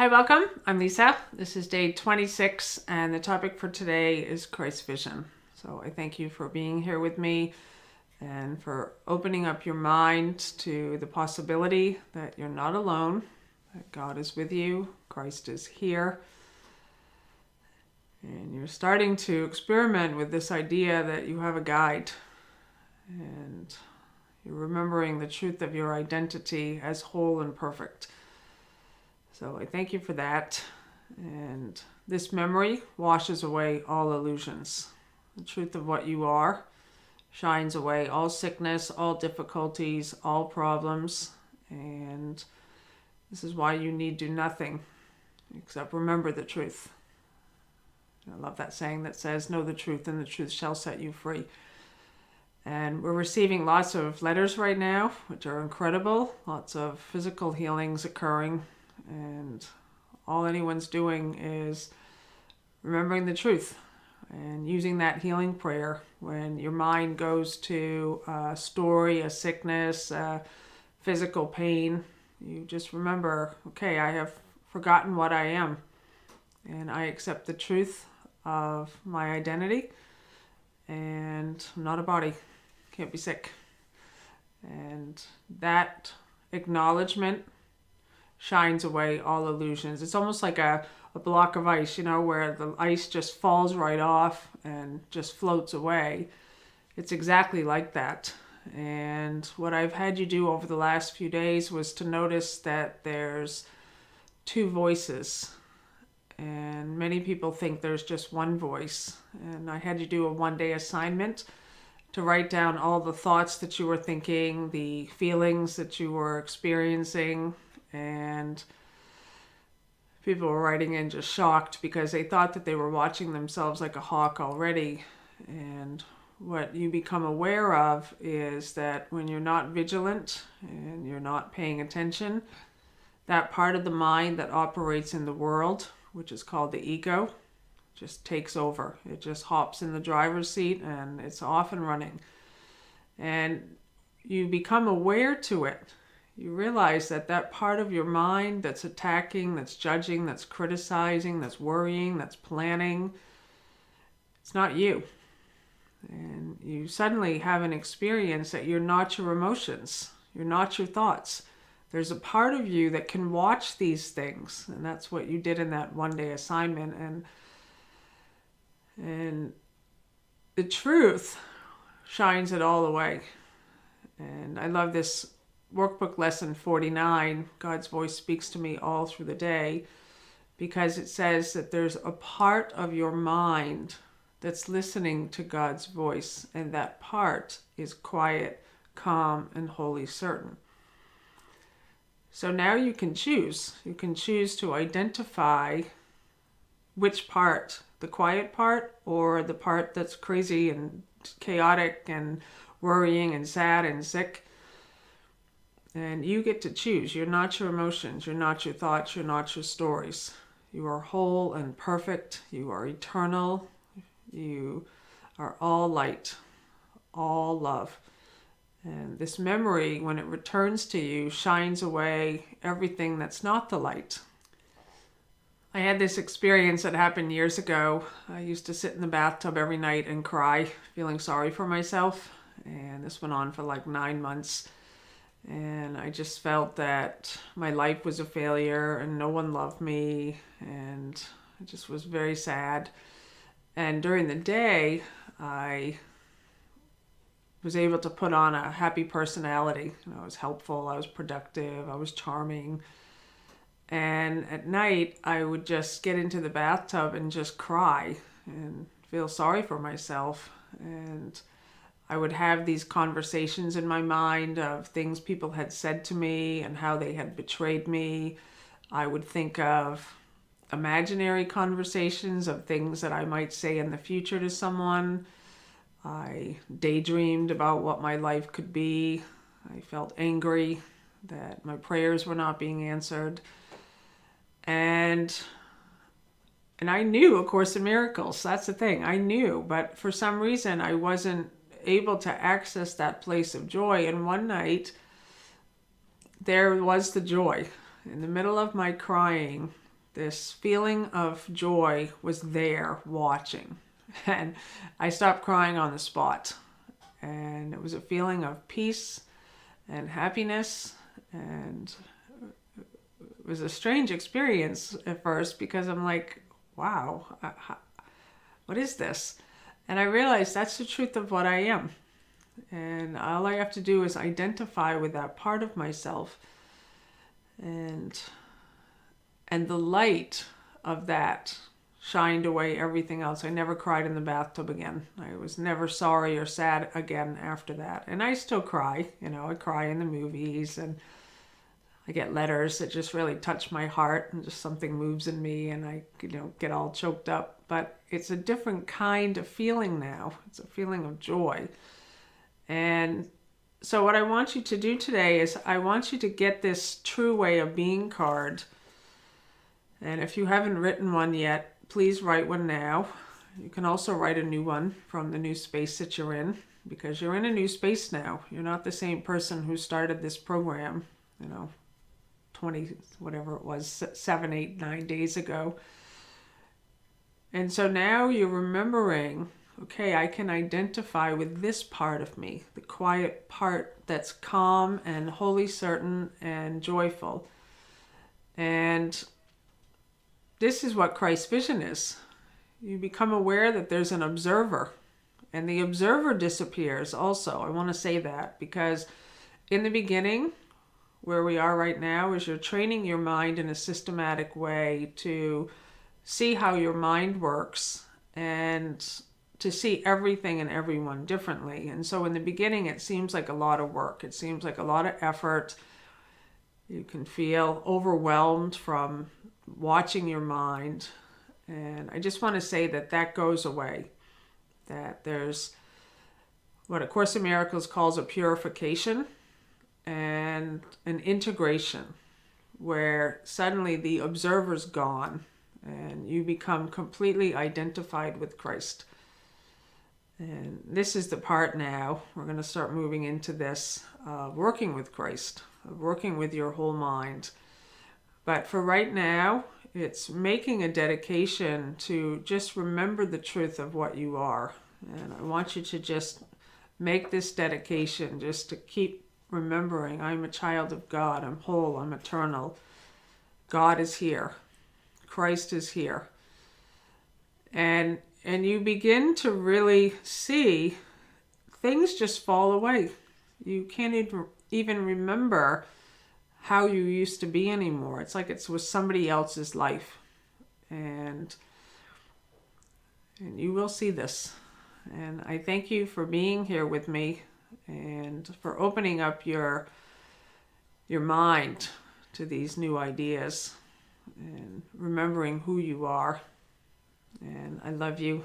Hi, welcome. I'm Lisa. This is day 26, and the topic for today is Christ's vision. So I thank you for being here with me and for opening up your mind to the possibility that you're not alone, that God is with you, Christ is here, and you're starting to experiment with this idea that you have a guide, and you're remembering the truth of your identity as whole and perfect. So I thank you for that. And this memory washes away all illusions. The truth of what you are shines away all sickness, all difficulties, all problems. And this is why you need do nothing except remember the truth. I love that saying that says, know the truth and the truth shall set you free. And we're receiving lots of letters right now, which are incredible. Lots of physical healings occurring. And all anyone's doing is remembering the truth and using that healing prayer when your mind goes to a story, a sickness, a physical pain. You just remember, okay, I have forgotten what I am, and I accept the truth of my identity, and I'm not a body, can't be sick. And that acknowledgement shines away all illusions. It's almost like a block of ice, where the ice just falls right off and just floats away. It's exactly like that. And what I've had you do over the last few days was to notice that there's two voices. And many people think there's just one voice. And I had you do a one-day assignment to write down all the thoughts that you were thinking, the feelings that you were experiencing. And people were writing in just shocked because they thought that they were watching themselves like a hawk already. And what you become aware of is that when you're not vigilant and you're not paying attention, that part of the mind that operates in the world, which is called the ego, just takes over. It just hops in the driver's seat and it's off and running. And you become aware to it. You realize that that part of your mind that's attacking, that's judging, that's criticizing, that's worrying, that's planning, it's not you. And you suddenly have an experience that you're not your emotions. You're not your thoughts. There's a part of you that can watch these things. And that's what you did in that one-day assignment. And the truth shines it all away. And I love this workbook lesson 49, God's voice speaks to me all through the day, because it says that there's a part of your mind that's listening to God's voice, and that part is quiet, calm, and wholly certain. So now you can choose. You can choose to identify which part, the quiet part or the part that's crazy and chaotic and worrying and sad and sick. And you get to choose. You're not your emotions. You're not your thoughts. You're not your stories. You are whole and perfect. You are eternal. You are all light, all love. And this memory, when it returns to you, shines away everything that's not the light. I had this experience that happened years ago. I used to sit in the bathtub every night and cry, feeling sorry for myself. And this went on for like 9 months. And I just felt that my life was a failure and no one loved me, and I just was very sad. And during the day, I was able to put on a happy personality. I was helpful, I was productive, I was charming. And at night, I would just get into the bathtub and just cry and feel sorry for myself. And I would have these conversations in my mind of things people had said to me and how they had betrayed me. I would think of imaginary conversations of things that I might say in the future to someone. I daydreamed about what my life could be. I felt angry that my prayers were not being answered. And I knew A Course in Miracles. That's the thing. I knew, but for some reason I wasn't able to access that place of joy. And one night there was the joy in the middle of my crying. This feeling of joy was there watching. And I stopped crying on the spot. And it was a feeling of peace and happiness. And it was a strange experience at first because I'm like, wow, what is this? And I realized that's the truth of what I am. And all I have to do is identify with that part of myself. And the light of that shined away everything else. I never cried in the bathtub again. I was never sorry or sad again after that. And I still cry. I cry in the movies, and I get letters that just really touch my heart, and just something moves in me, and I get all choked up. But it's a different kind of feeling now. It's a feeling of joy. And so what I want you to do today is I want you to get this True Way of Being card. And if you haven't written one yet, please write one now. You can also write a new one from the new space that you're in, because you're in a new space now. You're not the same person who started this program, 20, whatever it was, 7, 8, 9 days ago. And so now you're remembering, okay, I can identify with this part of me, the quiet part that's calm and wholly certain and joyful. And this is what Christ's vision is. You become aware that there's an observer, and the observer disappears also. I want to say that because in the beginning, where we are right now, is you're training your mind in a systematic way to see how your mind works and to see everything and everyone differently. And so in the beginning, it seems like a lot of work. It seems like a lot of effort. You can feel overwhelmed from watching your mind. And I just want to say that that goes away. That there's what A Course in Miracles calls a purification and an integration, where suddenly the observer's gone and you become completely identified with Christ. And this is the part now, we're going to start moving into this, working with Christ, working with your whole mind. But for right now, it's making a dedication to just remember the truth of what you are. And I want you to just make this dedication just to keep remembering, I'm a child of God, I'm whole, I'm eternal. God is here. Christ is here. And you begin to really see things just fall away. You can't even remember how you used to be anymore. It's like it was somebody else's life. And you will see this. And I thank you for being here with me and for opening up your mind to these new ideas and remembering who you are. And I love you.